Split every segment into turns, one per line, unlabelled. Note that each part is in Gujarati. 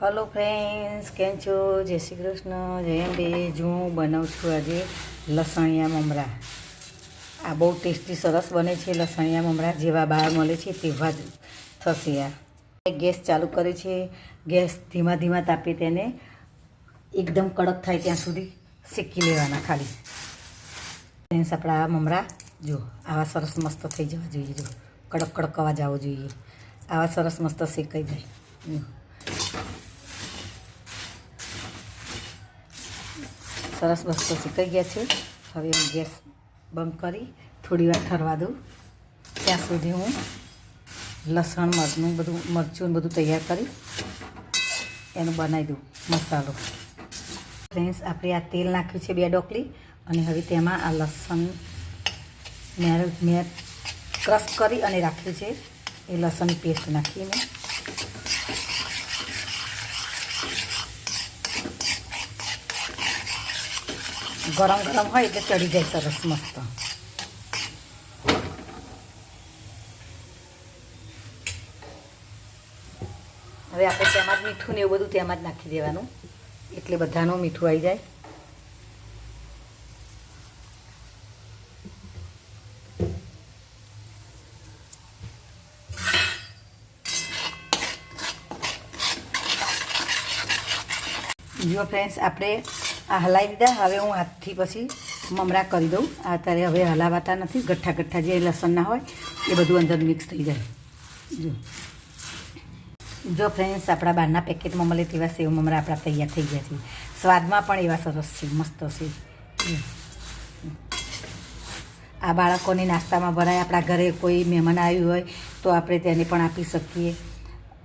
हेलो फ्रेंड्स, केम छो? जय श्री कृष्ण, जय अंबे। जो हूँ बनाવું છું આજે લસણિયા મમરા। આ બહુ ટેસ્ટી સરસ બને છે। લસણિયા મમરા જેવા બહાર મળે છે તેવા જ થશે। આ ગેસ ચાલુ કરે છે। ગેસ ધીમા ધીમા તાપે તેને એકદમ કડક થાય ત્યાં સુધી શેકી લેવાના ખાલી। ફ્રેન્ડ્સ, આપણા આ મમરા જો આવા સરસ મસ્ત થઈ જવા જોઈએ। જો કડક કડક અવાજ આવવો જોઈએ। આવા સરસ મસ્ત શેકાઈ જાય। સરસ મસ્ત શેકાઈ ગયા છે। હવે હું ગેસ બંધ કરી થોડી વાર ઠરવા દઉં। ત્યાં સુધી હું લસણ મરચું બધું તૈયાર કરી એનું બનાવી દઉં મસાલો। ફ્રેન્ડ્સ, આપણે આ તેલ નાખ્યું છે 2 ડોકલી અને હવે તેમાં આ લસણ મેં ક્રશ કરી અને રાખ્યું છે એ લસણની પેસ્ટ નાખીને ગરમ ગરમ હોય એટલે ચડી જાય સરસ મસ્ત। હવે આપણે તેમાં જ મીઠું ને એવું બધું તેમાં જ નાખી દેવાનું એટલે બધાનું મીઠું આવી જાય। જો ફ્રેન્ડ્સ, આપણે આ હલાવી દીધા। હવે હું હાથથી પછી મમરા કરી દઉં। આ અત્યારે હવે હલાવાતા નથી। ગઠ્ઠા ગઠ્ઠા જે લસણના હોય એ બધું અંદર મિક્સ થઈ જાય। જો ફ્રેન્ડ્સ, આપણા બહારના પેકેટમાં મળે તેવા સેવ મમરા આપણા તૈયાર થઈ ગયા છે। સ્વાદમાં પણ એવા સરસ છે, મસ્ત છે। આ બાળકોની નાસ્તામાં ભરાય। આપણા ઘરે કોઈ મહેમાન આવ્યું હોય તો આપણે તેને પણ આપી શકીએ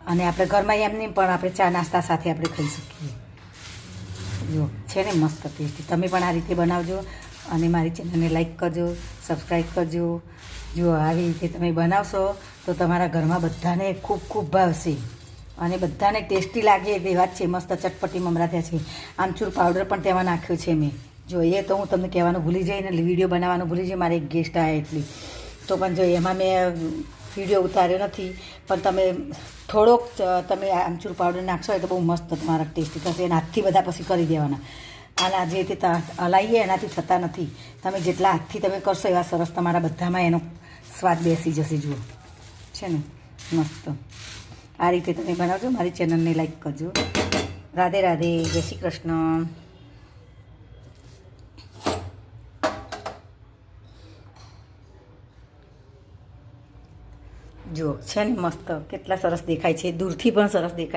અને આપણે ઘરમાં એમની પણ આપણે ચા નાસ્તા સાથે આપણે ખાઈ શકીએ। જો છે ને મસ્ત ટેસ્ટી। તમે પણ આ રીતે બનાવજો અને મારી ચેનલને લાઈક કરજો, સબસ્ક્રાઈબ કરજો। જો આવી રીતે તમે બનાવશો તો તમારા ઘરમાં બધાને ખૂબ ખૂબ ભાવશે અને બધાને ટેસ્ટી લાગે એવા જ છે। મસ્ત ચટપટી મમરા થયા છે। આમચૂર પાવડર પણ તેમાં નાખ્યો છે મેં। જો એ તો હું તમને કહેવાનું ભૂલી જઈ ને વિડીયો બનાવવાનું ભૂલી જઈ। મારે એક ગેસ્ટ આવ્યા એટલી તો પણ જો એમાં મેં વિડીયો ઉતાર્યો નથી। પણ તમે થોડોક તમે આમચૂર પાવડર નાખશો એ તો બહુ મસ્ત તમારા ટેસ્ટી થશે। એના હાથથી બધા પછી કરી દેવાના। આના જે તે હલાવીએ એનાથી થતા નથી। તમે જેટલા હાથથી તમે કરશો એવા સરસ તમારા બધામાં એનો સ્વાદ બેસી જશે। જુઓ છે ને મસ્ત। આ રીતે તમે બનાવજો। મારી ચેનલને લાઈક કરજો। રાધે રાધે, જય શ્રી કૃષ્ણ। જો છે ને મસ્ત, કેટલા સરસ દેખાય છે। દૂરથી પણ સરસ દેખાય।